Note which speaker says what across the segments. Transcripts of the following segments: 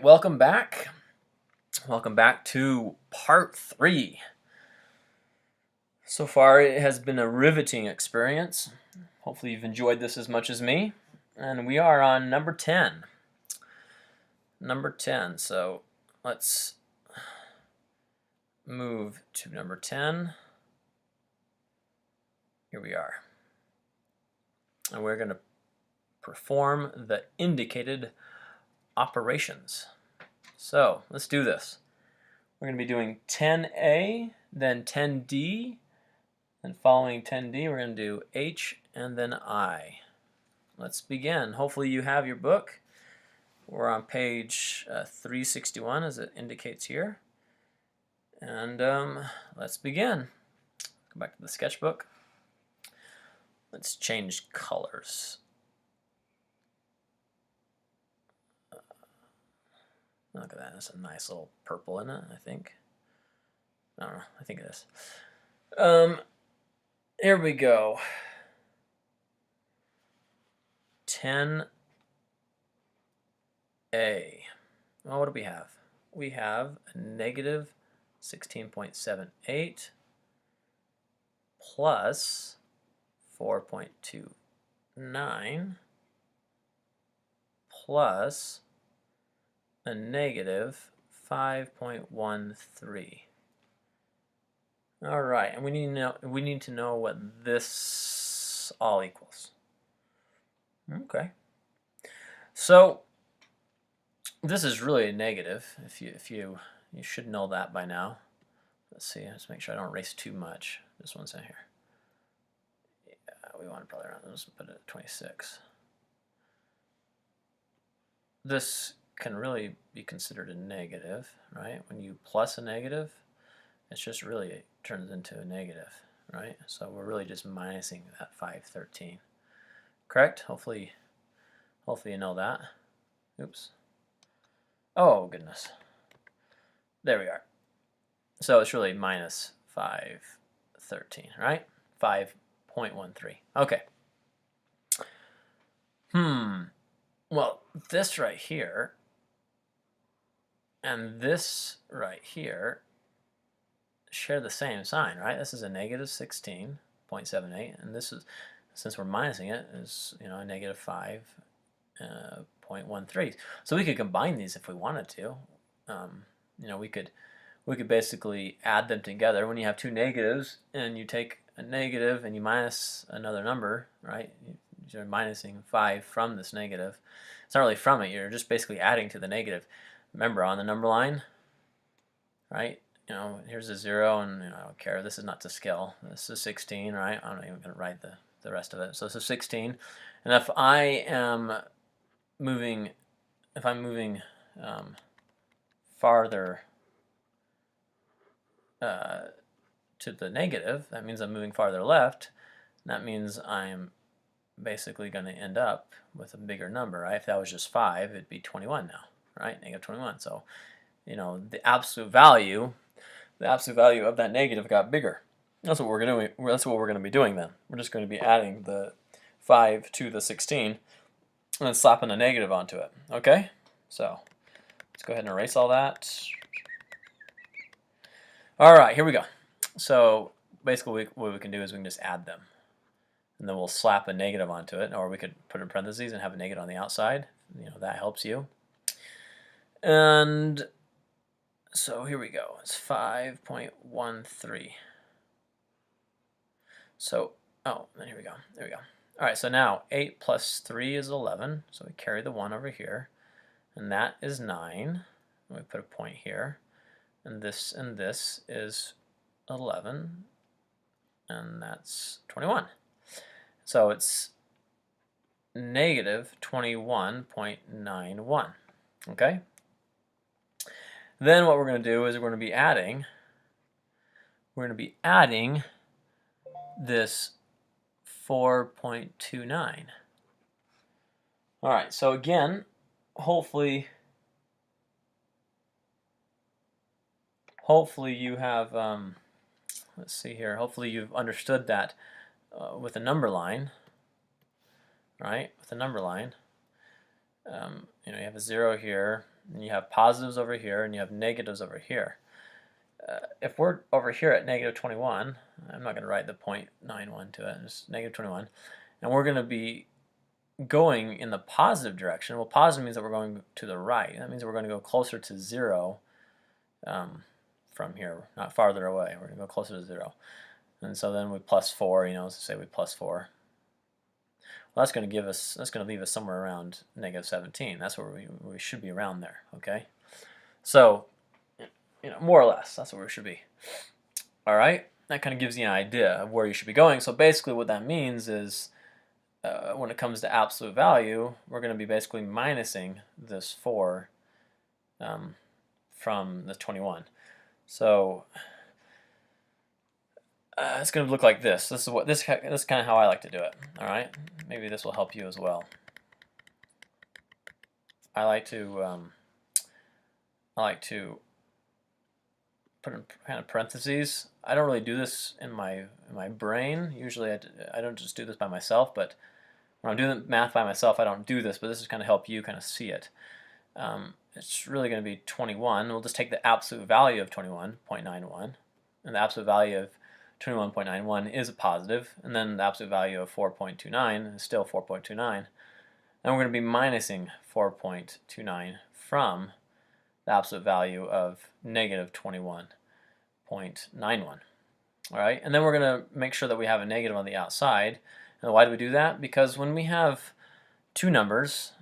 Speaker 1: Welcome back. Welcome back to part 3. So far it has been a riveting experience. Hopefully you've enjoyed this as much as me. And we are on number 10. Number 10. So let's move to number 10. Here we are. And we're going to perform the indicated operations. So let's do this. We're going to be doing 10A, then 10D, and following 10D we're going to do H and then I. Let's begin. Hopefully you have your book. We're on page 361 as it indicates here. And let's begin. Go back to the sketchbook. Let's change colors. Look at that, there's a nice little purple in it, I think. I don't know, I think it is. Here we go. 10A. Well, what do we have? We have a negative 16.78 plus 4.29 plus a negative 5.13. All right, and we need to know what this all equals. Okay. So this is really a negative. You should know that by now. Let's see. Let's make sure I don't erase too much. This one's in here. Yeah, we want to probably let's put it at 26. This can really be considered a negative, right? When you plus a negative, it's just really, it turns into a negative, right? So we're really just minusing that 513. Correct? Hopefully you know that. Oops. Oh, goodness. There we are. So it's really minus 513, right? 5.13. Okay. Well, this right here and this right here share the same sign, right? This is a negative 16.78, and this is, since we're minusing it, is a negative 5.13. So we could combine these if we wanted to. We could basically add them together. When you have two negatives and you take a negative and you minus another number, right? You're minusing 5 from this negative. It's not really from it. You're just basically adding to the negative. Remember, on the number line, right? Here's a 0, and I don't care. This is not to scale. This is 16, right? I'm not even going to write the rest of it. So this is 16. And if I'm moving farther to the negative, that means I'm moving farther left. That means I'm basically going to end up with a bigger number, right? If that was just 5, it'd be 21 now, right? Negative 21. So, the absolute value of that negative got bigger. That's what we're going to do. That's what we're going to be doing then. We're just going to be adding the 5 to the 16 and then slapping a negative onto it. Okay? So let's go ahead and erase all that. All right, here we go. So basically what we can do is we can just add them. And then we'll slap a negative onto it, or we could put it in parentheses and have a negative on the outside. That helps you. And so here we go. It's 5.13. So, then here we go. There we go. All right, so now 8 plus 3 is 11. So we carry the 1 over here. And that is 9. And we put a point here. And this is 11. And that's 21. So it's negative 21.91. Okay? Then what we're going to do is we're going to be adding this 4.29. All right, so again, hopefully you have, let's see here, hopefully you've understood that with a number line, right? With a number line, you have a 0 here, and you have positives over here, and you have negatives over here. If we're over here at negative 21, I'm not going to write the 0.91 to it, just negative 21, and we're going to be going in the positive direction. Well, positive means that we're going to the right. That means that we're going to go closer to 0 from here, not farther away. We're going to go closer to 0. And so then we plus 4, you know, let's say we plus 4. Well, that's going to leave us somewhere around negative 17. That's where we should be, around there, okay? So, you know, more or less, that's where we should be. All right, that kind of gives you an idea of where you should be going. So basically what that means is when it comes to absolute value, we're going to be basically minusing this 4 from the 21. So it's going to look like this. This is kind of how I like to do it. All right, maybe this will help you as well. I like to put in kind of parentheses. I don't really do this in my brain. Usually I don't just do this by myself, but when I'm doing the math by myself, I don't do this. But this is kind of help you kind of see it. It's really going to be 21. We'll just take the absolute value of 21.91, and the absolute value of 21.91 is a positive, and then the absolute value of 4.29 is still 4.29. And we're going to be minusing 4.29 from the absolute value of negative 21.91. All right, and then we're going to make sure that we have a negative on the outside. And why do we do that? Because when we have two numbers,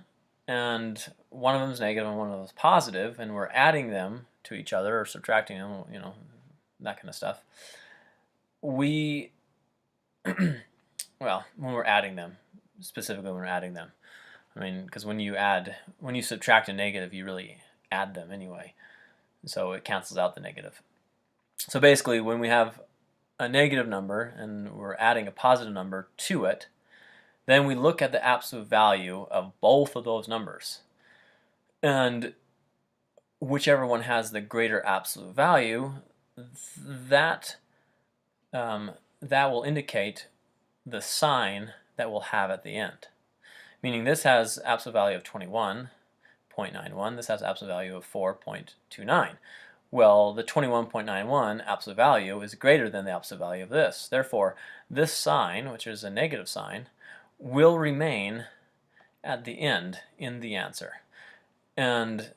Speaker 1: and one of them is negative and one of them is positive, and we're adding them to each other or subtracting them, you know, that kind of stuff, we, well, when we're adding them, specifically when we're adding them, I mean, because when you subtract a negative, you really add them anyway, so it cancels out the negative. So basically, when we have a negative number and we're adding a positive number to it, then we look at the absolute value of both of those numbers, and whichever one has the greater absolute value, that will indicate the sign that we'll have at the end. Meaning this has absolute value of 21.91, this has absolute value of 4.29. Well, the 21.91 absolute value is greater than the absolute value of this. Therefore, this sign, which is a negative sign, will remain at the end in the answer. And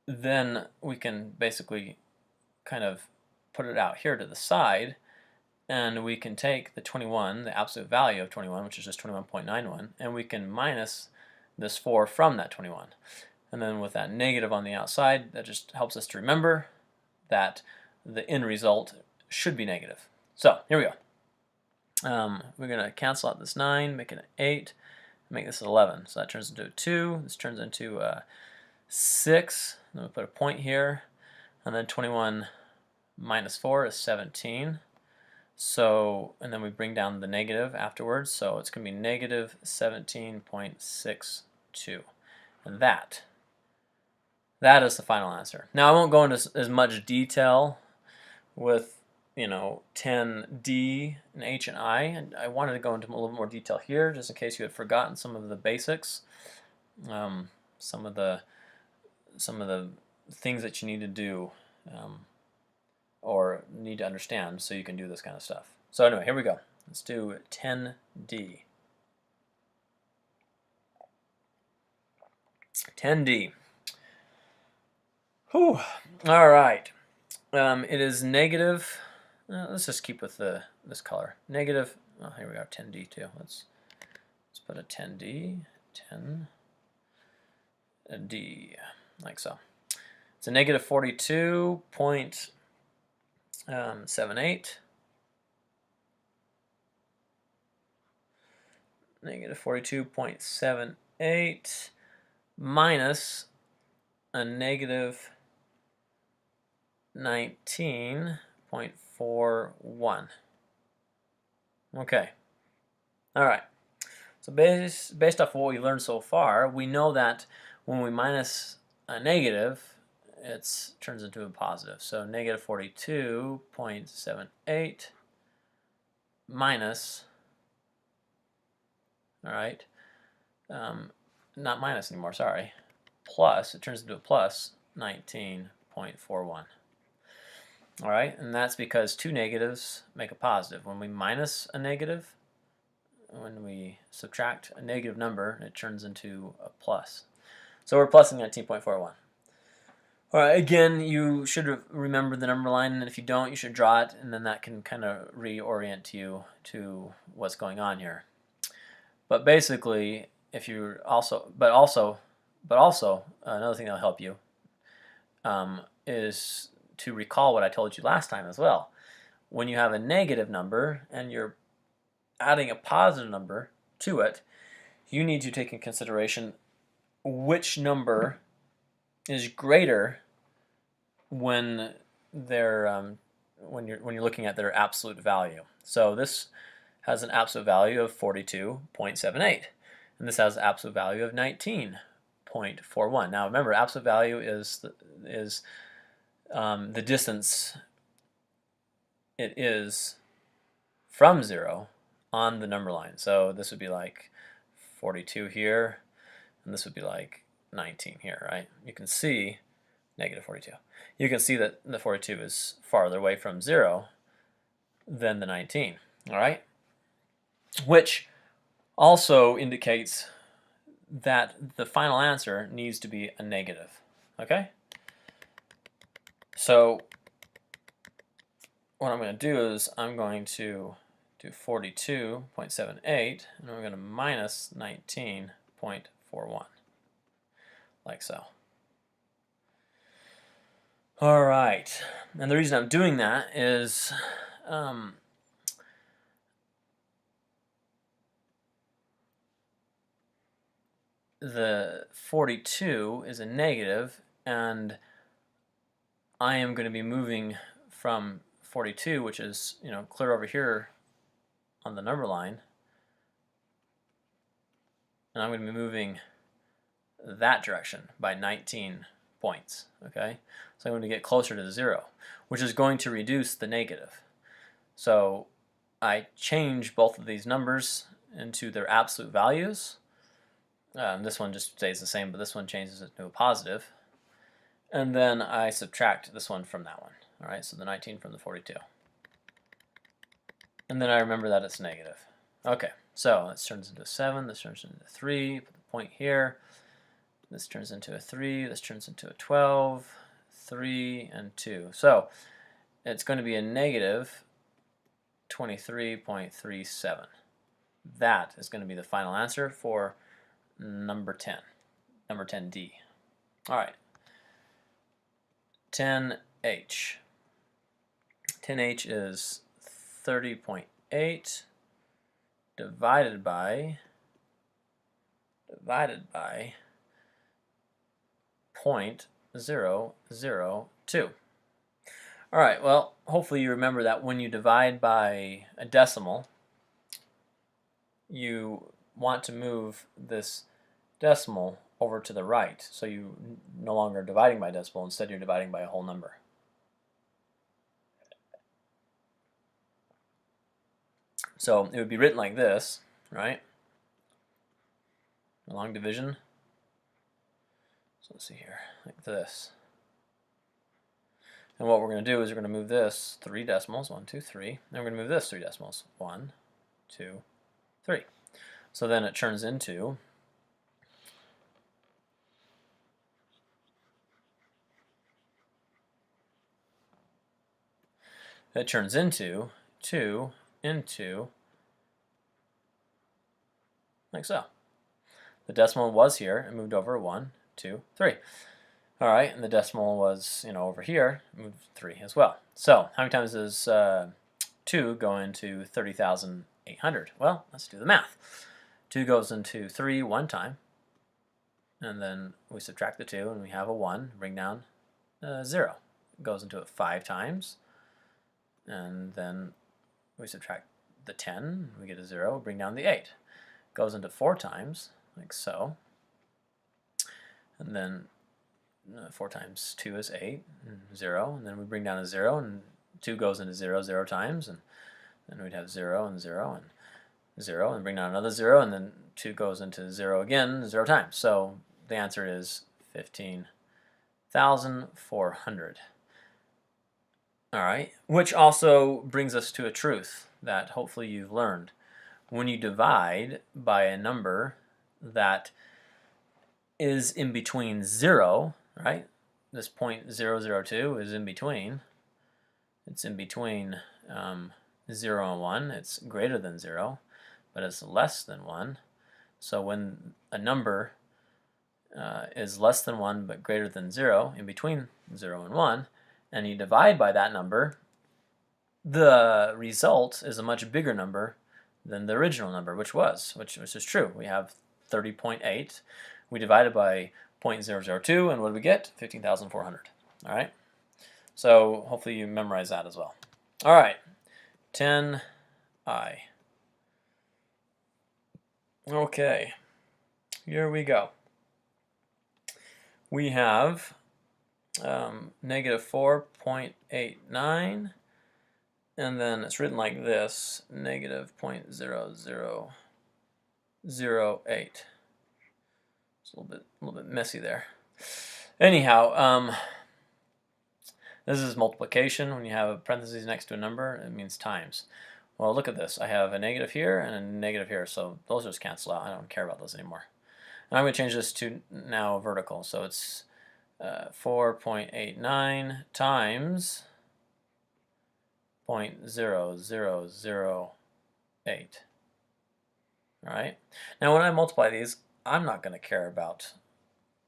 Speaker 1: then we can basically kind of put it out here to the side, and we can take the 21, the absolute value of 21, which is just 21.91, and we can minus this 4 from that 21. And then with that negative on the outside, that just helps us to remember that the end result should be negative. So here we go. We're going to cancel out this 9, make it an 8, make this an 11. So that turns into a 2, this turns into a 6, then we put a point here, and then 21 minus 4 is 17. So, and then we bring down the negative afterwards, so it's going to be negative 17.62. And that is the final answer. Now, I won't go into as much detail with, you know, 10D and H and I. And I wanted to go into a little more detail here, just in case you had forgotten some of the basics, some of the things that you need to do or need to understand so you can do this kind of stuff. So anyway, here we go. Let's do 10D. 10D. Whew. All right. It is negative. Let's just keep with this color. Negative. Oh, here we go. 10D too. Let's put a 10D. 10D, like so. It's a negative 42.78. Negative 42.78 minus a negative 19.41. Okay. All right. So based off what we learned so far, we know that when we minus a negative, it turns into a positive. So negative 42.78 minus, all right, not minus anymore, sorry. plus, it turns into a plus 19.41. All right, and that's because two negatives make a positive. When we minus a negative, when we subtract a negative number, it turns into a plus. So we're plusing 19.41. All right, again, you should remember the number line, and if you don't, you should draw it, and then that can kind of reorient you to what's going on here. But basically, if you're also another thing that'll help you is to recall what I told you last time as well. When you have a negative number and you're adding a positive number to it, you need to take in consideration which number is greater when they're when you're looking at their absolute value. So this has an absolute value of 42.78, and this has an absolute value of 19.41. Now remember, absolute value is the distance it is from 0 on the number line. So this would be like 42 here, and this would be like 19 here, right? You can see negative 42. You can see that the 42 is farther away from 0 than the 19, all right? Which also indicates that the final answer needs to be a negative, okay? So what I'm going to do is I'm going to do 42.78, and we're going to minus 19.41, like so. All right, and the reason I'm doing that is the 42 is a negative, and I am going to be moving from 42, which is, you know, clear over here on the number line, and I'm going to be moving that direction by 19 points, okay? So I'm going to get closer to 0, which is going to reduce the negative. So I change both of these numbers into their absolute values. This one just stays the same, but this one changes it to a positive. And then I subtract this one from that one. All right, so the 19 from the 42. And then I remember that it's negative. Okay, so this turns into a 7, this turns into a 3, put the point here. This turns into a 3, this turns into a 12, 3, and 2. So it's going to be a negative 23.37. That is going to be the final answer for number 10, number 10D. All right, 10H. 10H is 30.8 divided by 0.002. All right, well, hopefully you remember that when you divide by a decimal, you want to move this decimal over to the right, so you no longer are dividing by decimal, instead you're dividing by a whole number. So it would be written like this, right? A long division. So let's see here, like this. And what we're going to do is we're going to move this 3 decimals, 1, 2, 3. Then we're going to move this 3 decimals, 1, 2, 3. So then it turns into 2 into, like so. The decimal was here and moved over 1, 2, 3. All right, and the decimal was, you know, over here, moved 3 as well. So how many times does 2 go into 30,800? Well, let's do the math. 2 goes into 3 one time, and then we subtract the 2, and we have a 1, bring down 0. It goes into it 5 times, and then we subtract the 10, we get a 0, bring down the 8. It goes into 4 times, like so, and then 4 times 2 is 8, and 0, and then we bring down a 0, and 2 goes into 0 0 times, and then we'd have 0 and 0 and 0, and bring down another 0, and then 2 goes into 0 again 0 times. So the answer is 15,400. All right, which also brings us to a truth that hopefully you've learned. When you divide by a number that is in between 0, right? This 0.002 is in between. It's in between 0 and 1. It's greater than 0, but it's less than 1. So when a number is less than 1 but greater than 0, in between 0 and 1, and you divide by that number, the result is a much bigger number than the original number, which is true. We have 30.8. We divided by 0.002, and what do we get? 15,400. All right. So hopefully you memorize that as well. All right. 10i. Okay. Here we go. We have negative 4.89, and then it's written like this, negative 0.0008. It's a little bit messy there. Anyhow, this is multiplication. When you have a parentheses next to a number, it means times. Well, look at this. I have a negative here and a negative here, so those just cancel out. I don't care about those anymore. And I'm going to change this to now vertical. So it's 4.89 times 0.0008. All right. Now, when I multiply these, I'm not going to care about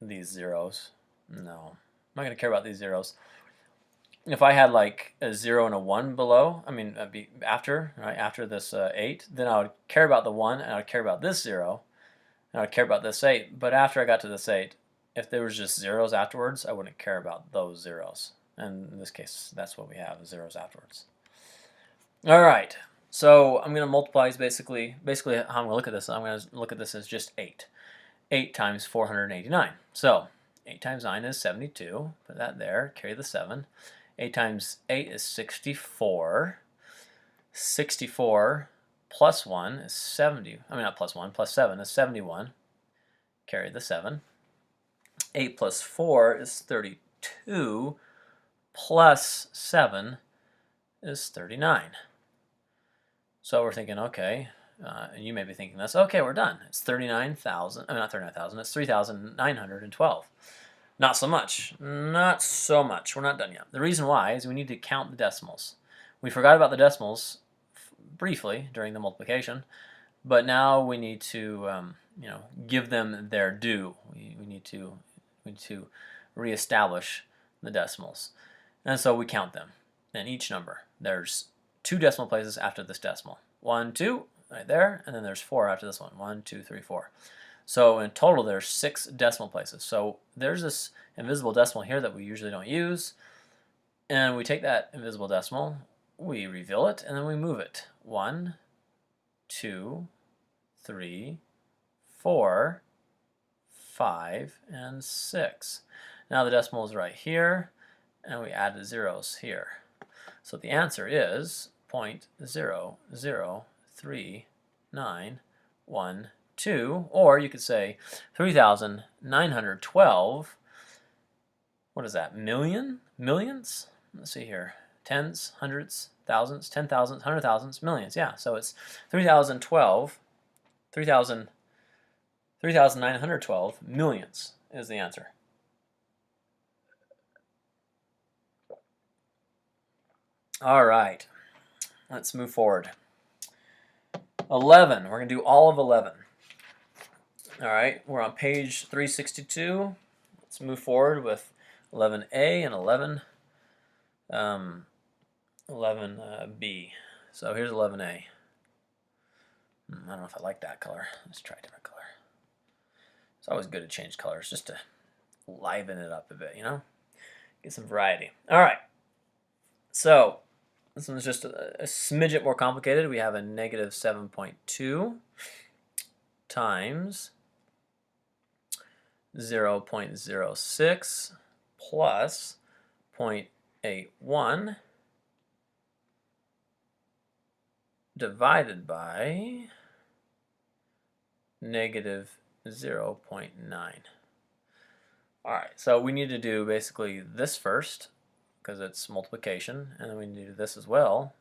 Speaker 1: these zeros. No, I'm not going to care about these zeros. If I had like a 0 and a 1 below, I mean, after this 8, then I would care about the 1, and I would care about this 0, and I would care about this 8. But after I got to this 8, if there was just zeros afterwards, I wouldn't care about those zeros. And in this case, that's what we have, zeros afterwards. All right, so I'm going to multiply basically how I'm going to look at this. I'm going to look at this as just 8. 8 times 489. So 8 times 9 is 72. Put that there, carry the 7. 8 times 8 is 64. 64 plus 1 is 70. I mean, not plus 1, plus 7 is 71. Carry the 7. 8 plus 4 is 32. Plus 7 is 39. So we're thinking, okay, and you may be thinking this, okay, we're done. It's 39,000, I mean, not 39,000, it's 3,912. Not so much. Not so much. We're not done yet. The reason why is we need to count the decimals. We forgot about the decimals briefly during the multiplication, but now we need to give them their due. We need to reestablish the decimals. And so we count them. And each number, there's 2 decimal places after this decimal. 1, 2, right there, and then there's 4 after this one. 1, 2, 3, 4. So in total, there's 6 decimal places. So there's this invisible decimal here that we usually don't use, and we take that invisible decimal, we reveal it, and then we move it. 1, 2, 3, 4, 5, and 6. Now the decimal is right here, and we add the zeros here. So the answer is 0.00391 or you could say 3,912. What is that? Millions? Let's see here. Tens, hundreds, thousands, 10,000s, 100,000s, millions. Yeah, so it's 3,912 millions is the answer. All right, let's move forward. 11, we're going to do all of 11. All right, we're on page 362. Let's move forward with 11A and 11B. So here's 11A. I don't know if I like that color. Let's try a different color. It's always good to change colors just to liven it up a bit, get some variety. All right, so this one's just a smidget more complicated. We have a negative 7.2 times 0.06 plus 0.81 divided by negative 0.9. Alright, so we need to do basically this first, because it's multiplication, and then we need to do this as well,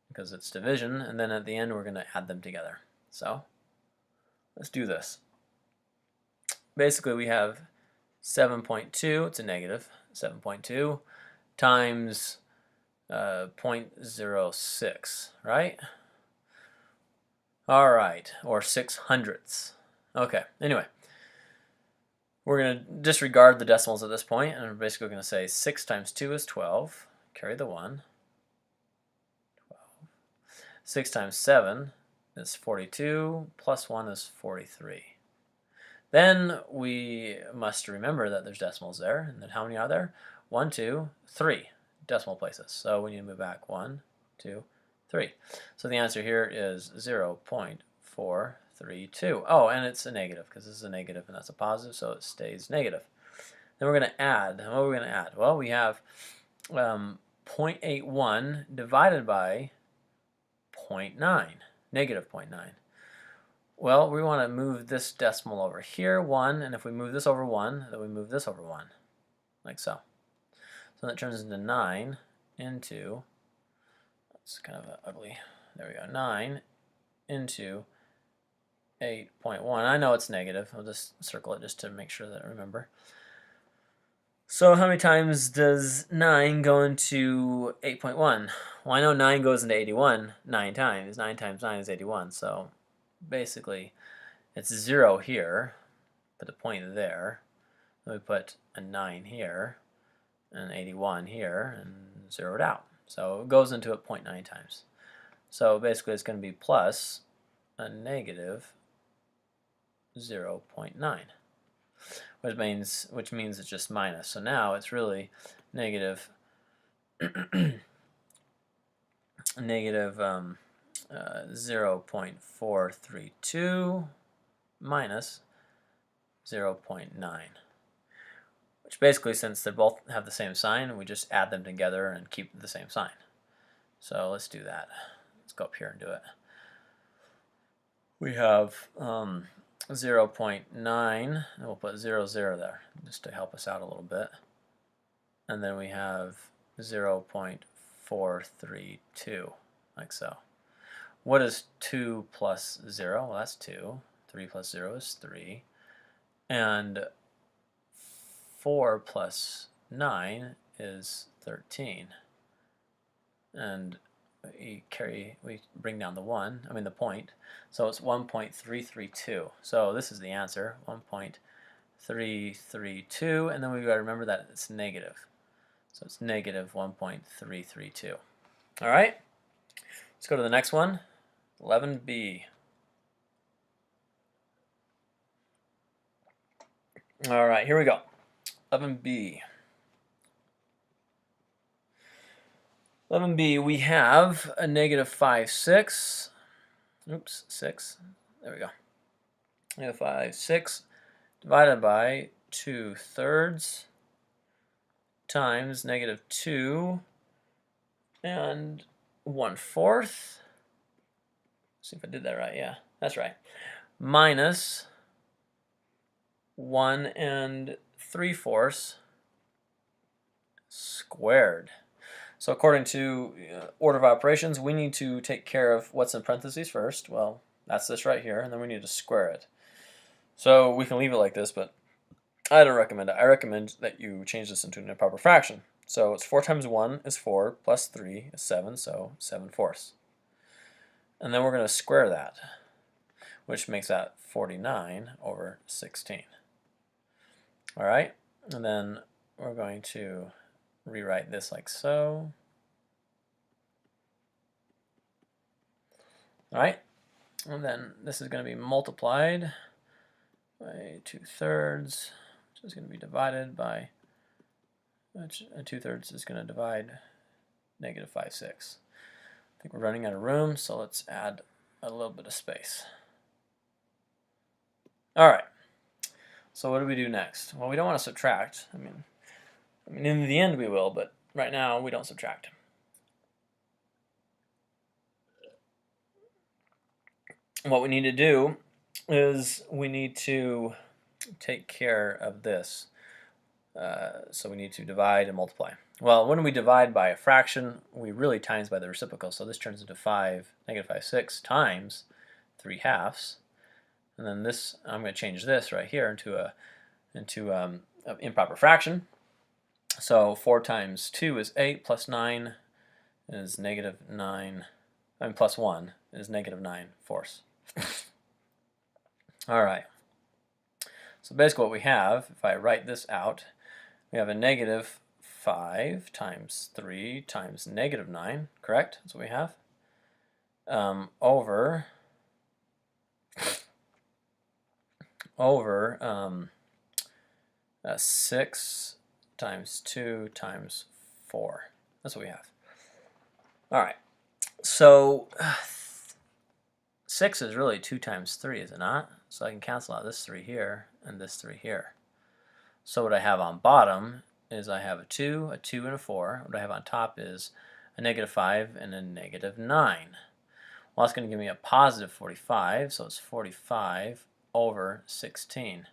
Speaker 1: because it's division, and then at the end we're going to add them together. So, let's do this. Basically we have 7.2, it's a negative, 7.2 times 0.06, right? Alright, or 6/100ths. Okay, anyway. We're going to disregard the decimals at this point, and we're basically going to say 6 times 2 is 12. Carry the 1. 12. 6 times 7 is 42, plus 1 is 43. Then we must remember that there's decimals there, and then how many are there? 1, 2, 3 decimal places. So we need to move back 1, 2, 3. So the answer here is 0.432. Oh, and it's a negative because this is a negative and that's a positive, so it stays negative. Then we're going to add. What are we going to add? Well, we have 0.81 divided by 0.9, negative 0.9. Well, we want to move this decimal over here, 1, and if we move this over 1, then we move this over 1, like so. So that turns into 9 into, that's kind of ugly, there we go, 9 into 8.1. I know it's negative. I'll just circle it just to make sure that I remember. So how many times does 9 go into 8.1? Well, I know 9 goes into 81 9 times. 9 times 9 is 81. So basically it's 0 here. Put a point there. Then we put a 9 here and 81 here and 0 it out. So it goes into it 0.9 times. So basically it's going to be plus a negative 0.9, which means it's just minus. So now it's really negative negative 0.432 minus 0.9, which basically, since they both have the same sign, we just add them together and keep the same sign. So let's do that. Let's go up here and do it. We have 0.9, and we'll put 0, 0 there, just to help us out a little bit. And then we have 0.432, like so. What is 2 plus 0? Well, that's 2. 3 plus 0 is 3. And 4 plus 9 is 13. And we bring down the point, so it's 1.332. So this is the answer, 1.332, and then we've got to remember that it's negative. So it's negative 1.332. All right, let's go to the next one, 11b. All right, here we go, 11b. 11b, we have a negative 5, 6. Oops, 6. There we go. Negative 5, 6 divided by 2/3 times negative 2 and 1/4. See if I did that right. Yeah, that's right. Minus 1 3/4 squared. So according to order of operations, we need to take care of what's in parentheses first. Well, that's this right here, and then we need to square it. So we can leave it like this, but I don't recommend it. I recommend that you change this into an improper fraction. So it's 4 times 1 is 4, plus 3 is 7, so 7/4. And then we're going to square that, which makes that 49 over 16. All right, and then we're going to rewrite this like so. All right, and then this is going to be multiplied by 2/3, which is going to be divided by, which 2/3 is going to divide negative 5, 6. I think we're running out of room, so let's add a little bit of space. All right, so what do we do next? Well, we don't want to subtract. I mean, in the end we will, but right now we don't subtract. What we need to do is we need to take care of this. So we need to divide and multiply. Well, when we divide by a fraction, we really times by the reciprocal. So this turns into negative 5/6 times 3/2. And then this, I'm going to change this right here into an improper fraction. So 4 times 2 is 8, plus 9 is negative 9. I mean, plus 1 is negative 9/4. All right. So basically what we have, if I write this out, we have a negative 5 times 3 times negative 9, correct? That's what we have. Over 6 times 2 times 4. That's what we have. All right. So 6 is really 2 times 3, is it not? So I can cancel out this 3 here and this 3 here. So what I have on bottom is I have a 2, and a 4. What I have on top is a negative 5 and a negative 9. Well, that's going to give me a positive 45, so it's 45 over 16.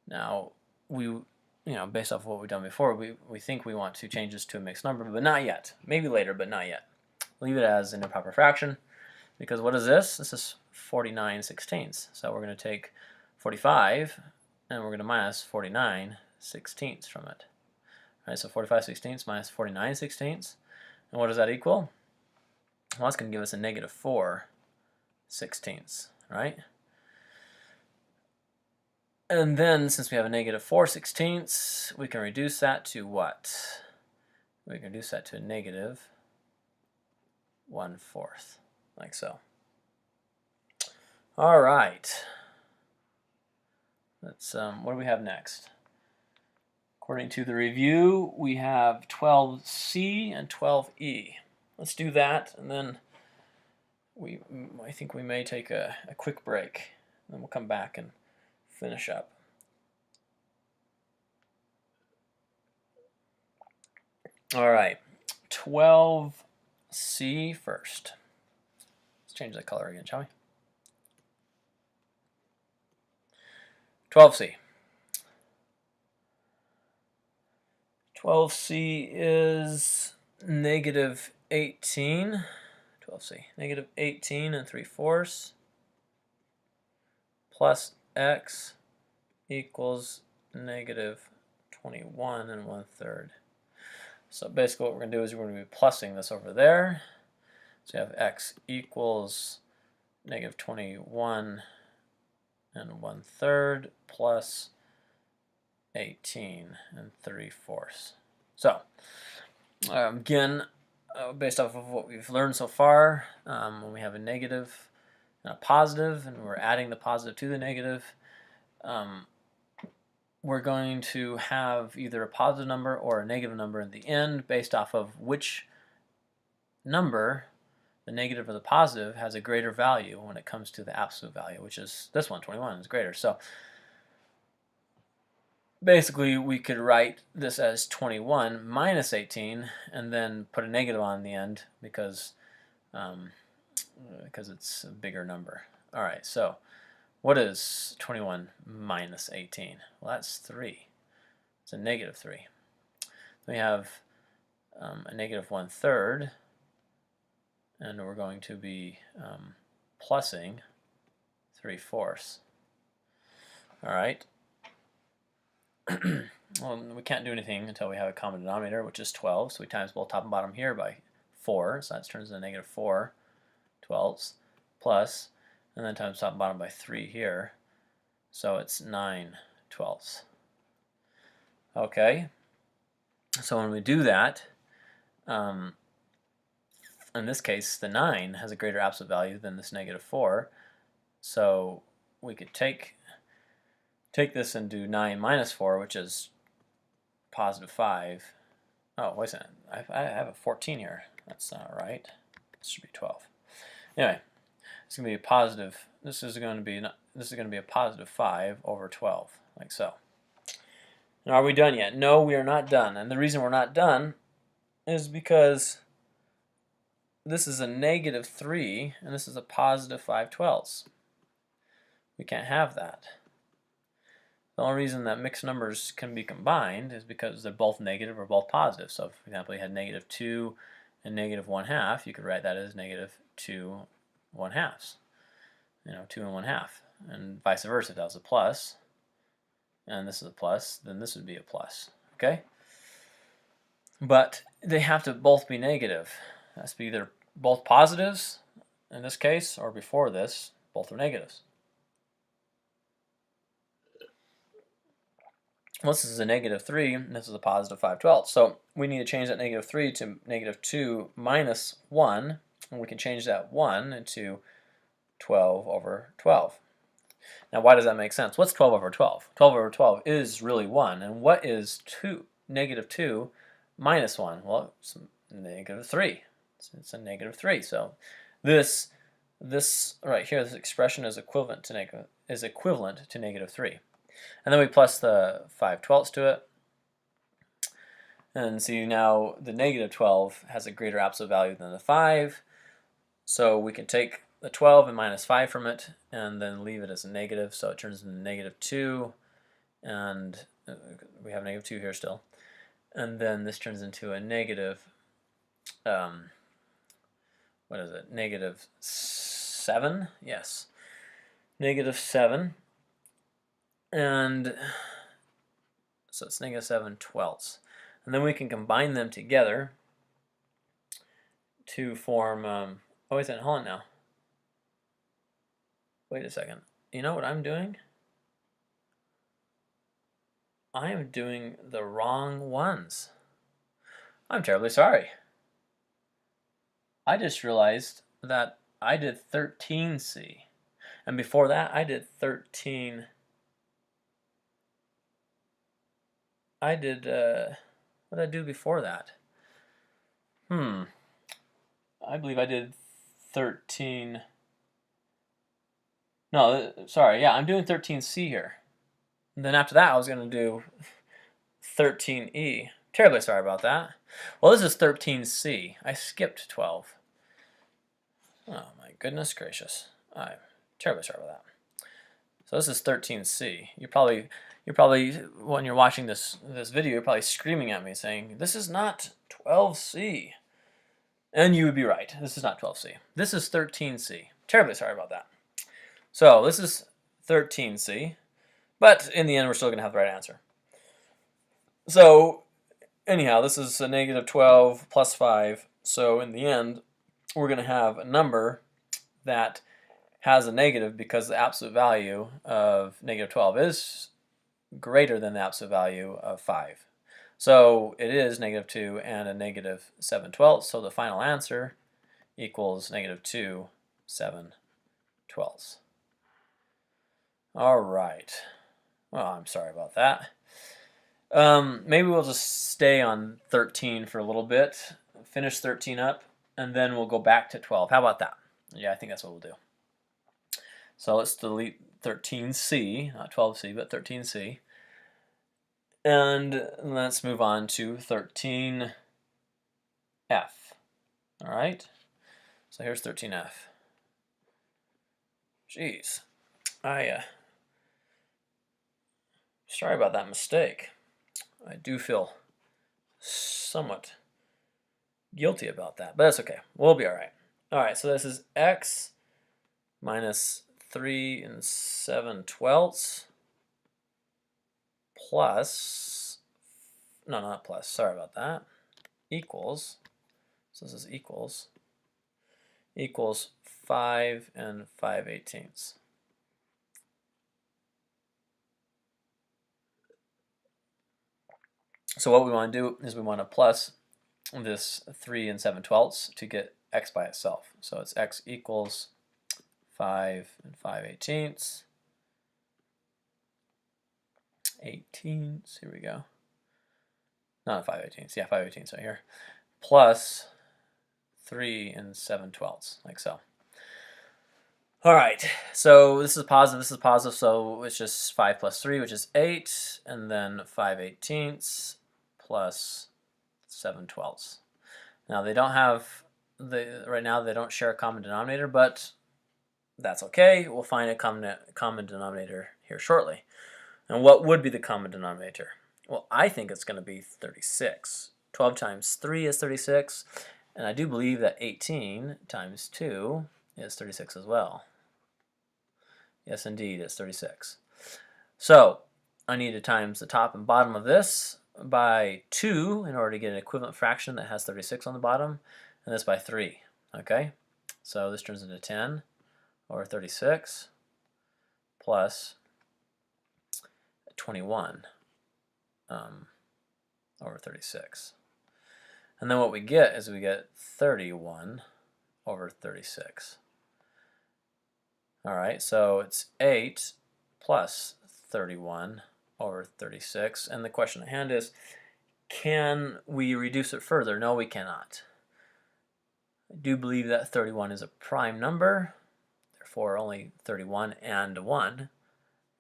Speaker 1: Now, based off of what we've done before, we think we want to change this to a mixed number, but not yet. Maybe later, but not yet. Leave it as an improper fraction, because what is this? This is 49/16. So we're going to take 45, and we're going to minus 49/16 from it. All right, so 45/16 minus 49/16. And what does that equal? Well, that's going to give us a negative 4/16, right? And then, since we have a negative 4/16, we can reduce that to what? We can reduce that to a negative 1/4, like so. All right. Let's, what do we have next? According to the review, we have 12C and 12E. Let's do that, and then I think we may take a quick break, and then we'll come back and finish up. All right, 12C first. Let's change the color again, shall we? 12C. 12C is negative 18. 12C, negative 18 3/4 plus x equals negative 21 1/3. So basically what we're going to do is we're going to be plussing this over there. So you have x equals negative 21 1/3 plus 18 3/4. So again, based off of what we've learned so far, when we have a negative and a positive, and we're adding the positive to the negative, we're going to have either a positive number or a negative number in the end based off of which number, the negative or the positive, has a greater value when it comes to the absolute value, which is this one, 21 is greater. So basically we could write this as 21 minus 18 and then put a negative on the end because it's a bigger number. All right, so what is 21 minus 18? Well, that's 3. It's a negative 3. We have a negative 1/3, and we're going to be plussing 3/4. All right. Well, we can't do anything until we have a common denominator, which is 12. So we times both top and bottom here by 4. So that turns into negative 4 12ths plus, and then times top and bottom by 3 here. So it's 9 12ths. Okay. So when we do that, in this case, the 9 has a greater absolute value than this negative 4. So we could take this and do 9 minus 4, which is positive 5. Oh, wait a second. I have a 14 here. That's not right. This should be 12. Anyway, it's going to be a positive. This is going to be a positive 5 over 12, like so. Now, are we done yet? No, we are not done. And the reason we're not done is because this is a negative 3 and this is a positive 5/12. We can't have that. The only reason that mixed numbers can be combined is because they're both negative or both positive. So, for example, you had -2 and -1/2, you could write that as -2 1/2. 2 and 1/2. And vice versa, if that was a plus, and this is a plus, then this would be a plus. Okay? But they have to both be negative. It has to be either both positives, in this case, or before this, both are negatives. Well, this is a -3, and this is a positive 5/12. So we need to change that -3 to -2 minus 1, and we can change that 1 into 12 over 12. Now, why does that make sense? What's 12 over 12? 12 over 12 is really 1. And what is -2 minus 1? Well, it's -3. It's a -3. So this right here, this expression is equivalent to -3. And then we plus the 5/12 to it. And see, now the -12 has a greater absolute value than the 5. So we can take the 12 and minus 5 from it and then leave it as a negative. So it turns into -2. And we have -2 here still. And then this turns into a negative, what is it? -7? Yes. -7. And so it's -7/12. And then we can combine them together to form, oh wait a second, hold on now. Wait a second. You know what I'm doing? I am doing the wrong ones. I'm terribly sorry. I just realized that I did 13C. And before that, I did 13. What did I do before that? I believe I did 13. No, sorry, yeah, I'm doing 13C here. And then after that, I was going to do 13E. Terribly sorry about that. Well, this is 13C. I skipped 12. Oh, my goodness gracious. I'm terribly sorry about that. So this is 13C. You're probably when you're watching this video, you're probably screaming at me saying, "This is not 12C." And you would be right. This is not 12C. This is 13C. Terribly sorry about that. So this is 13C, but in the end, we're still going to have the right answer. So anyhow, this is a -12 plus 5. So in the end, we're going to have a number that has a negative because the absolute value of -12 is greater than the absolute value of 5. So it is -2 and a -7/12. So the final answer equals -2 7/12. All right. Well, I'm sorry about that. Maybe we'll just stay on 13 for a little bit, finish 13 up, and then we'll go back to 12. How about that? Yeah, I think that's what we'll do. So let's delete 13C, not 12C, but 13C. And let's move on to 13F. All right. So here's 13F. Jeez. Sorry about that mistake. I do feel somewhat guilty about that, but that's okay. We'll be all right. All right, so this is x minus 3 7/12 plus, no, not plus, sorry about that, equals, so this is equals 5 5/18. So what we want to do is we want to plus this 3 7/12 to get x by itself. So it's x equals 5 5/18. 18s, here we go. Not 5/18, yeah, 5/18 right here. Plus 3 7/12, like so. All right, so this is positive, so it's just 5 plus 3, which is 8, and then 5/18 plus 7/12. Now they don't have, right now they don't share a common denominator, but that's okay. We'll find a common denominator here shortly. And what would be the common denominator? Well, I think it's going to be 36. 12 times 3 is 36, and I do believe that 18 times 2 is 36 as well. Yes, indeed, it's 36. So I need to times the top and bottom of this by 2 in order to get an equivalent fraction that has 36 on the bottom, and this by 3. Okay, so this turns into 10 over 36 plus 21 over 36. And then what we get is we get 31 over 36. All right, so it's 8 plus 31 over 36. And the question at hand is, can we reduce it further? No, we cannot. I do believe that 31 is a prime number. Therefore, only 31 and 1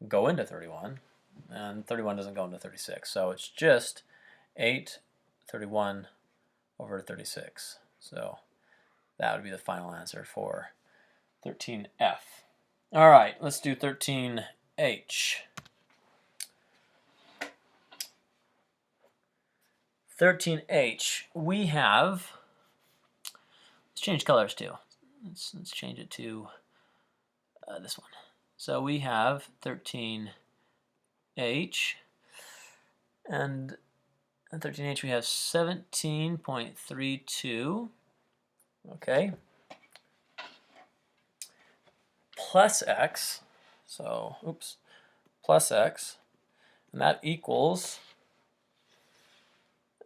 Speaker 1: go into 31. And 31 doesn't go into 36. So it's just 8, 31 over 36. So that would be the final answer for 13F. All right, let's do 13H. 13H, we have, let's change colors too. Let's change it to this one. So we have 13H, and in 13H we have 17.32, okay, plus x, so, oops, plus x, and that equals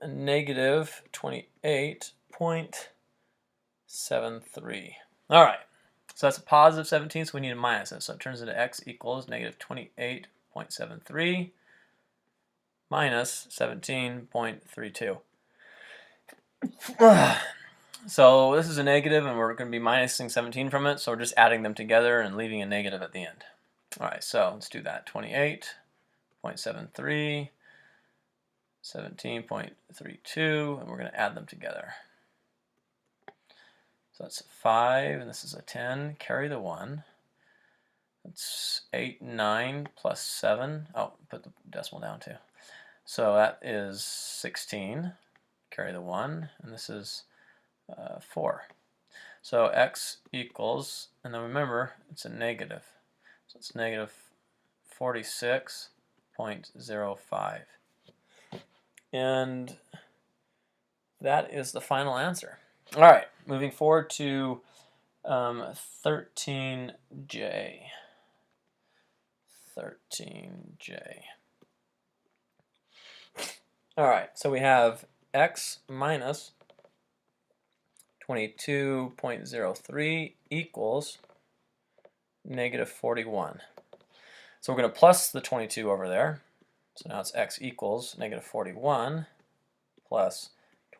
Speaker 1: a negative 28.73. All right, so that's a positive 17, so we need to minus it. So it turns into x equals negative 28.73 minus 17.32. So this is a negative, and we're going to be minusing 17 from it, so we're just adding them together and leaving a negative at the end. All right, so let's do that. 28.73, 17.32, and we're going to add them together. So that's a 5, and this is a 10. Carry the 1. That's 8, 9 plus 7. Oh, put the decimal down too. So that is 16. Carry the 1, and this is 4. So x equals, and then remember, it's a negative. So it's negative 46.05. And that is the final answer. All right, moving forward to 13J. 13J. All right, so we have x minus 22.03 equals negative 41. So we're going to plus the 22 over there. So now it's x equals negative 41 plus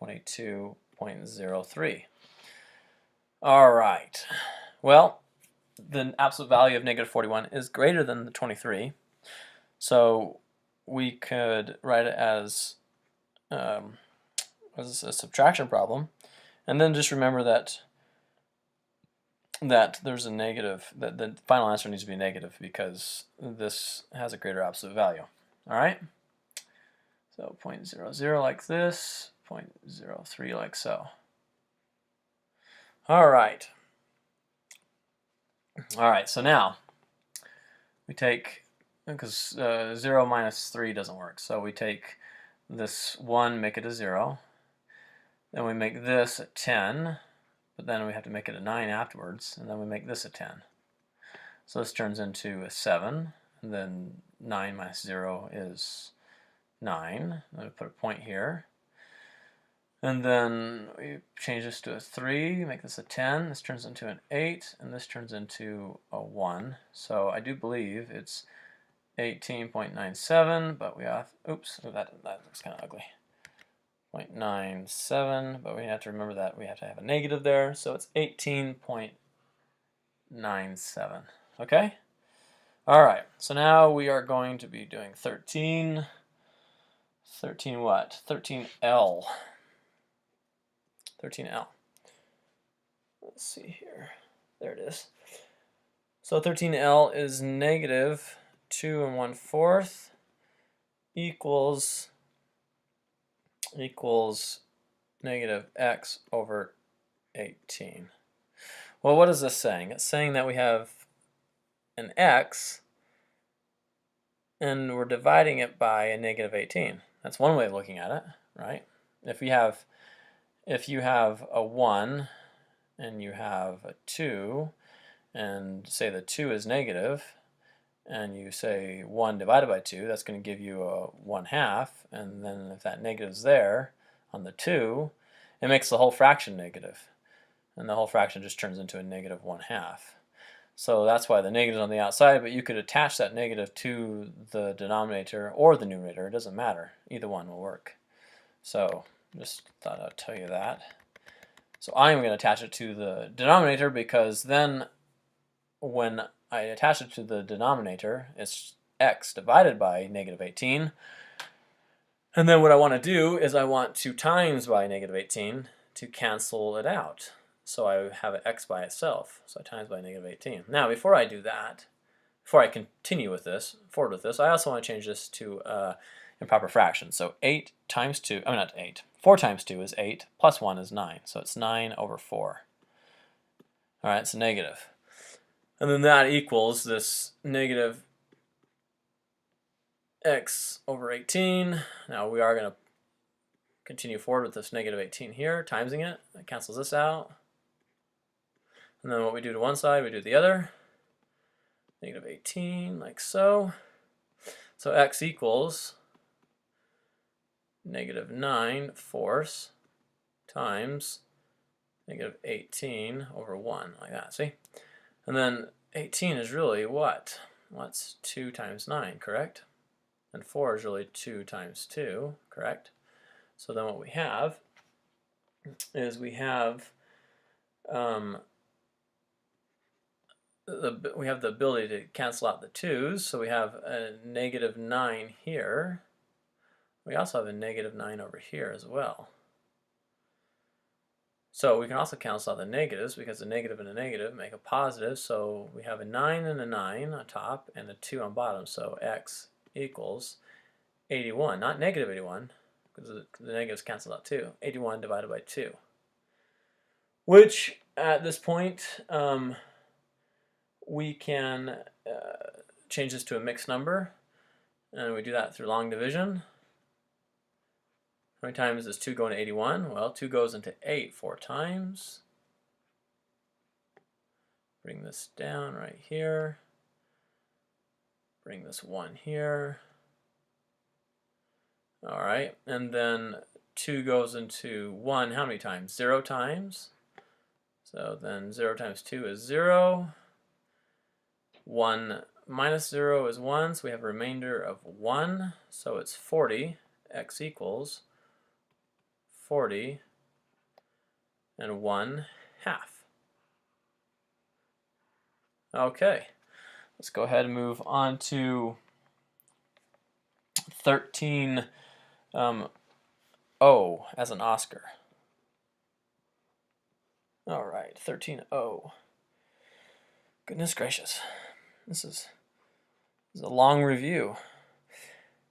Speaker 1: 22.03. All right. Well, the absolute value of negative 41 is greater than the 23. So we could write it as a subtraction problem. And then just remember that there's a negative, that the final answer needs to be negative because this has a greater absolute value. All right? So 0.00 like this, 0.03 like so. All right. All right, so now we take, because 0 minus 3 doesn't work, so we take this 1, make it a 0. Then we make this a 10, but then we have to make it a 9 afterwards, and then we make this a 10. So this turns into a 7, and then 9 minus 0 is 9. I'm going to put a point here. And then we change this to a 3, make this a 10. This turns into an 8, and this turns into a 1. So I do believe it's 18.97, but we have, oops, that looks kind of ugly. 0.97, but we have to remember that we have to have a negative there, so it's 18.97. Okay? All right, so now we are going to be doing 13 what? 13L. 13L. Let's see here. There it is. So 13L is negative 2 1/4 equals negative x over 18. Well, what is this saying? It's saying that we have an x and we're dividing it by a negative 18. That's one way of looking at it, right? If you have a 1 and you have a 2, and say the 2 is negative, and you say 1 divided by 2, that's going to give you a 1/2, and then if that negative is there on the 2, it makes the whole fraction negative, and the whole fraction just turns into a negative 1/2. So that's why the negative is on the outside, but you could attach that negative to the denominator or the numerator. It doesn't matter. Either one will work. So just thought I'd tell you that. So I'm going to attach it to the denominator because then when I attach it to the denominator, it's x divided by negative 18. And then what I want to do is I want to times by negative 18 to cancel it out. So I have an x by itself. So I times by negative 18. Now, before I do that, before I continue with this, forward with this, I also want to change this to improper fraction. So 8 times 2, I mean not 8, 4 times 2 is 8, plus 1 is 9. So it's 9 over 4. All right, it's a negative. And then that equals this negative x over 18. Now we are going to continue forward with this negative 18 here, timesing it. That cancels this out. And then what we do to one side, we do the other. Negative 18, like so. So x equals negative 9 times negative 18 over 1, like that, see? And then 18 is really what? What's 2 times 9, correct? And 4 is really 2 times 2, correct? So then what we have is we have the ability to cancel out the 2's, so we have a negative 9 here. We also have a negative 9 over here as well. So we can also cancel out the negatives because a negative and a negative make a positive. So we have a 9 and a 9 on top and a 2 on bottom. So x equals 81, not negative 81, because the negatives cancel out too. 81 divided by 2. Which at this point we can change this to a mixed number. And we do that through long division. How many times does 2 go into 81? Well, 2 goes into 8 4 times. Bring this down right here. Bring this 1 here. All right, and then 2 goes into 1 how many times? 0 times. So then 0 times 2 is 0. 1 minus 0 is 1, so we have a remainder of 1. So it's 40. X equals 40 and 1/2. Okay, let's go ahead and move on to 13 O as an Oscar. All right, 13O. Goodness gracious, this is a long review.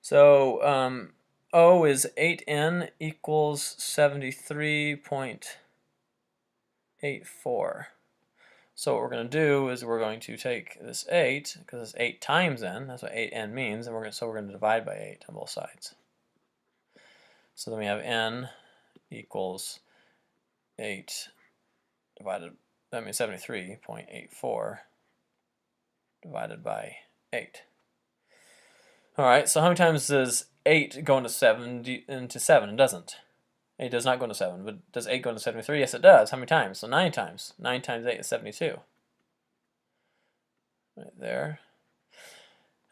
Speaker 1: So O is 8n equals 73.84. So what we're going to do is we're going to take this 8, because it's 8 times n, that's what 8n means, and we're going to divide by 8 on both sides. So then we have n equals 8 divided, that means 73.84 divided by 8. All right, so how many times does 8 go into 7? Into 7? It doesn't. 8 does not go into 7, but does 8 go into 73? Yes, it does. How many times? So 9 times. 9 times 8 is 72. Right there.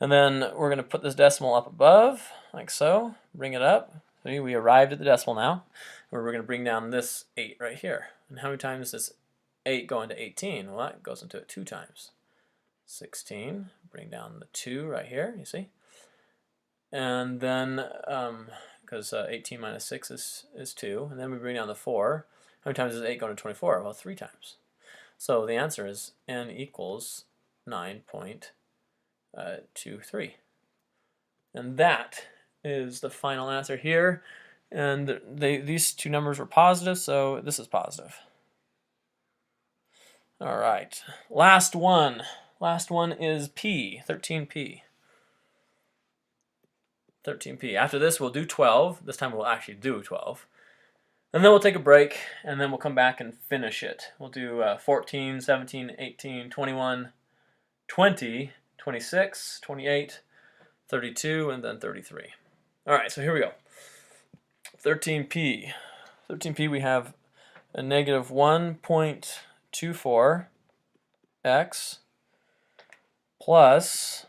Speaker 1: And then we're going to put this decimal up above, like so. Bring it up. See, we arrived at the decimal now. Where we're going to bring down this 8 right here. And how many times does 8 go into 18? Well, that goes into it 2 times. 16. Bring down the 2 right here, you see. And then, because 18 minus 6 is 2, and then we bring down the 4. How many times does 8 go into 24? Well, 3 times. So the answer is n equals 9.23. And that is the final answer here. And these two numbers were positive, so this is positive. All right, last one. Last one is P, 13P. 13P. After this, we'll do 12. This time we'll actually do 12. And then we'll take a break, and then we'll come back and finish it. We'll do 14, 17, 18, 21, 20, 26, 28, 32, and then 33. All right, so here we go. 13P. 13P, we have a negative 1.24x plus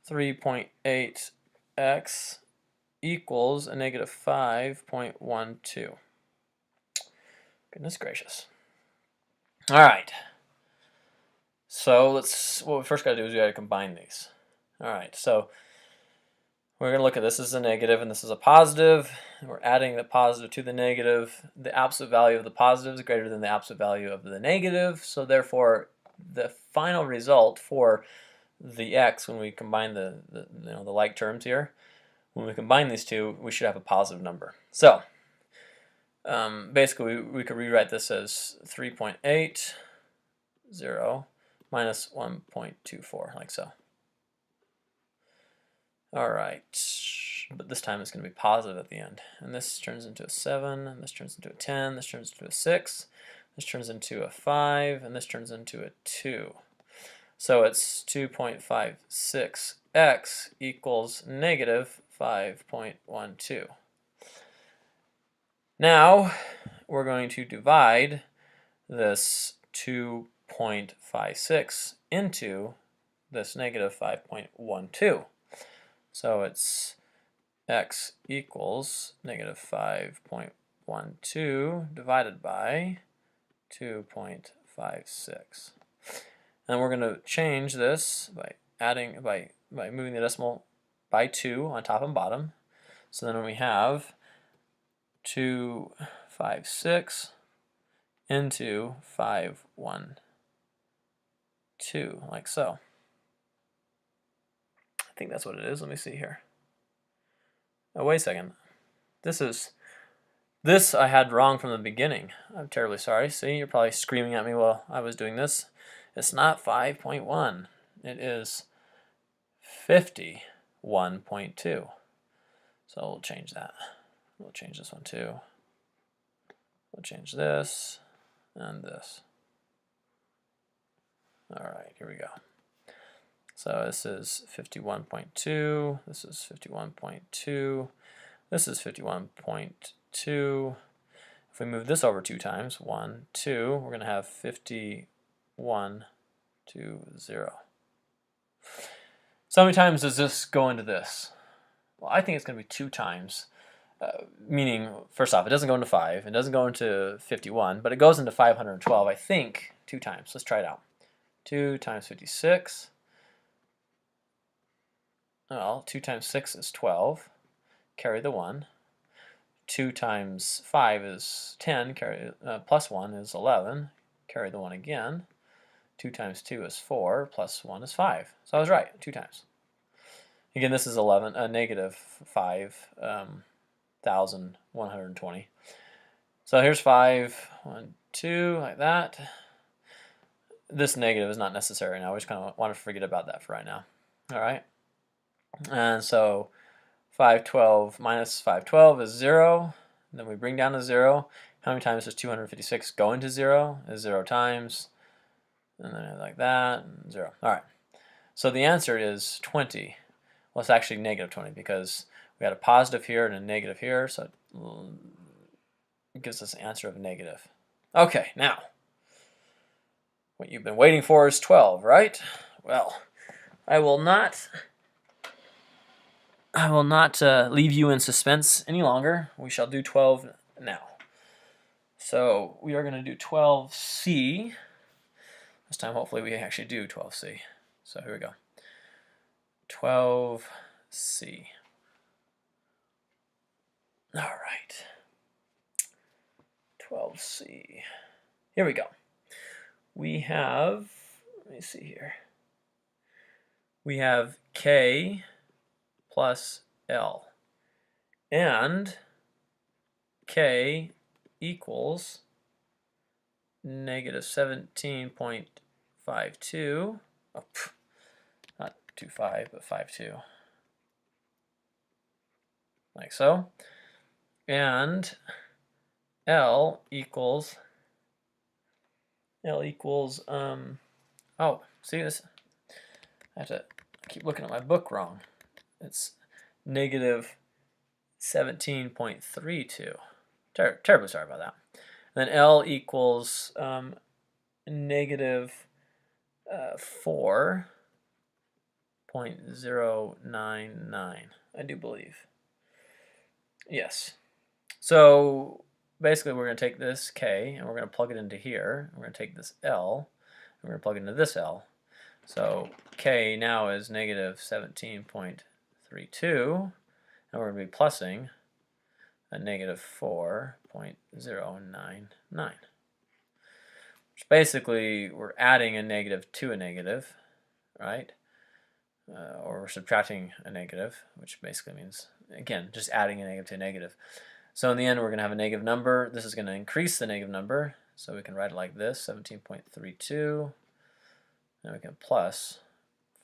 Speaker 1: 3.8x equals a negative 5.12. Goodness gracious. All right. So what we first got to do is we got to combine these. All right, so we're going to look at this as a negative and this is a positive. We're adding the positive to the negative. The absolute value of the positive is greater than the absolute value of the negative. So therefore, the final result for the x, when we combine the like terms here, when we combine these two, we should have a positive number. So basically, we could rewrite this as 3.80 minus 1.24, like so. All right, but this time it's going to be positive at the end. And this turns into a 7, and this turns into a 10, this turns into a 6, this turns into a 5, and this turns into a 2. So it's 2.56x equals negative 5.12. Now, we're going to divide this 2.56 into this negative 5.12. So it's x equals negative 5.12 divided by 2.56. And we're going to change this by moving the decimal by 2 on top and bottom. So then we have 256 into 512, like so. I think that's what it is. Let me see here. Oh, wait a second. This I had wrong from the beginning. I'm terribly sorry. See, you're probably screaming at me while I was doing this. It's not 5.1. It is 51.2. So we'll change that. We'll change this one too. We'll change this and this. All right, here we go. So this is 51.2, this is 51.2, this is 51.2. If we move this over 2 times, 1, 2, we're going to have 51.20. So how many times does this go into this? Well, I think it's going to be 2 times. Meaning, first off, it doesn't go into 5, it doesn't go into 51, but it goes into 512, I think, 2 times. Let's try it out. 2 times 56. Well, 2 times 6 is 12. Carry the 1. 2 times 5 is 10. Plus 1 is 11. Carry the 1 again. 2 times 2 is 4. Plus 1 is 5. So I was right, 2 times. Again, this is negative 5,120. So here's 5, 1, 2, like that. This negative is not necessary now. We just kind of want to forget about that for right now. All right. And so 512 minus 512 is 0. And then we bring down to 0. How many times does 256 go into 0? Is 0 times. And then like that, and 0. All right. So the answer is 20. Well, it's actually negative 20 because we had a positive here and a negative here. So it gives us an answer of negative. Okay, now, what you've been waiting for is 12, right? Well, I will not leave you in suspense any longer. We shall do 12 now. So we are going to do 12C. This time, hopefully, we actually do 12C. So here we go. 12C. All right. 12C. Here we go. We have, let me see here. We have K plus L. and k equals negative 17.52, oh, not 25, but 52, like so. And L equals, oh, see this? I have to keep looking at my book wrong. It's negative 17.32. Terribly sorry about that. Then L equals negative 4.099, I do believe. Yes. So basically we're going to take this K and we're going to plug it into here. We're going to take this L and we're going to plug it into this L. So K now is negative 17.32, and we're going to be plussing a negative 4.099. Which basically we're adding a negative to a negative, right? Or we're subtracting a negative, which basically means, again, just adding a negative to a negative. So in the end, we're going to have a negative number. This is going to increase the negative number, so we can write it like this, 17.32, and we can plus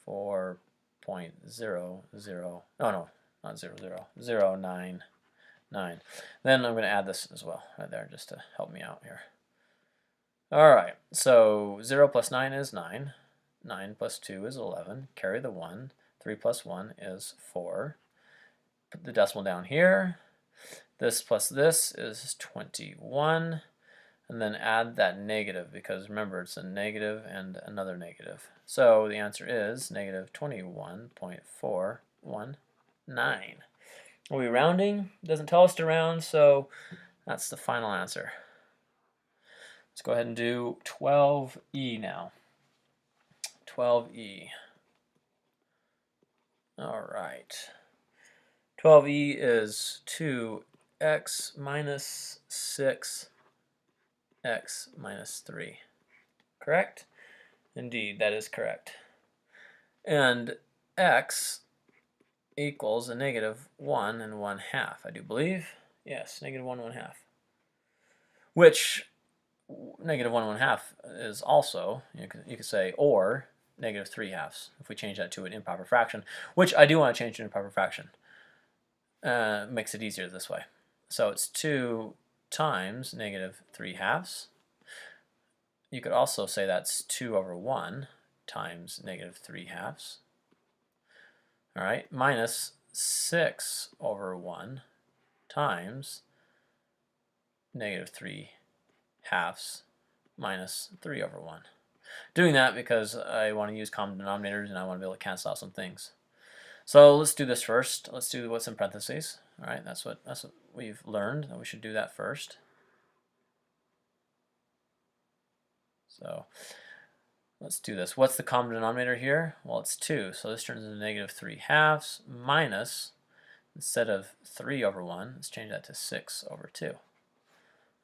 Speaker 1: 4.00, oh no, not 0.099. Then I'm going to add this as well, right there, just to help me out here. All right, so 0 plus 9 is 9. 9 plus 2 is 11. Carry the 1. 3 plus 1 is 4. Put the decimal down here. This plus this is 21. And then add that negative, because remember, it's a negative and another negative. So the answer is negative 21.419. Are we rounding? It doesn't tell us to round, so that's the final answer. Let's go ahead and do 12E now. 12E. All right. 12E is 2x minus 6x minus 3. Correct? Indeed, that is correct. And x equals a negative 1 and 1/2, I do believe. Yes, negative 1 and 1/2. Which negative 1 and 1/2 is also, you could say, or negative 3/2 if we change that to an improper fraction, which I do want to change to an improper fraction. Makes it easier this way. So it's 2 times negative 3/2. You could also say that's 2 over 1 times negative 3/2. All right, minus 6 over 1 times negative 3/2 minus 3 over 1. Doing that because I want to use common denominators and I want to be able to cancel out some things. So let's do this first. Let's do what's in parentheses. All right, that's what we've learned, that we should do that first. So let's do this. What's the common denominator here? Well, it's 2, so this turns into negative 3/2 minus, instead of 3 over 1, let's change that to 6 over 2.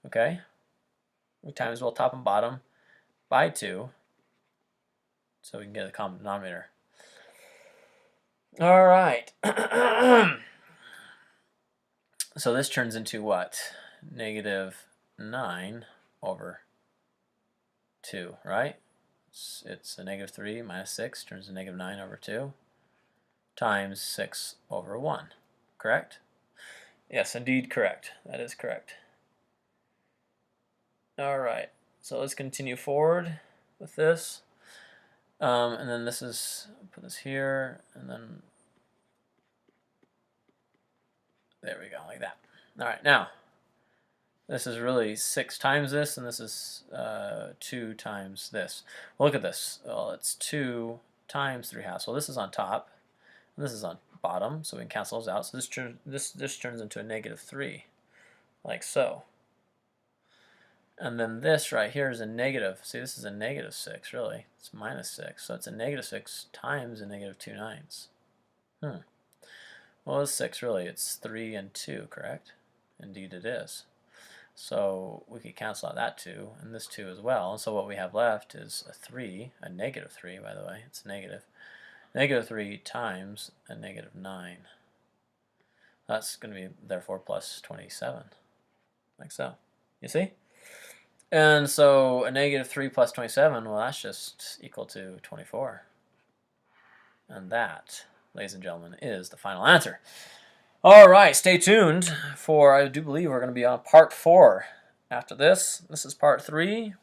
Speaker 1: Okay? We times both top and bottom by 2, so we can get a common denominator. All right. So this turns into what? Negative 9 over 2, right? It's a negative 3 minus 6 turns to negative 9 over 2 times 6 over 1, correct? Yes, indeed correct. That is correct. All right, so let's continue forward with this. And then this is, put this here, and then there we go, like that. All right, now, this is really 6 times this, and this is 2 times this. Well, look at this. Well, it's 2 times 3/2. So this is on top, and this is on bottom, so we can cancel those out. So this turns into a negative 3, like so. And then this right here is a negative. See, this is a negative 6, really. It's minus 6. So it's a negative 6 times a negative 2 9s. Well, it's 6, really. It's 3 and 2, correct? Indeed it is. So we could cancel out that 2 and this 2 as well. And so what we have left is a 3, a negative 3, by the way. It's negative. Negative 3 times a negative 9. That's going to be, therefore, plus 27, like so. You see? And so a negative 3 plus 27, well, that's just equal to 24. And that, ladies and gentlemen, is the final answer. All right, stay tuned for, I do believe we're going to be on part 4 after this. This is part 3.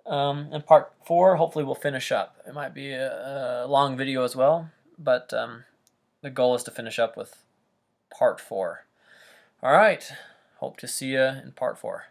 Speaker 1: And part 4, hopefully we'll finish up. It might be a long video as well, but the goal is to finish up with part 4. All right, hope to see you in part 4.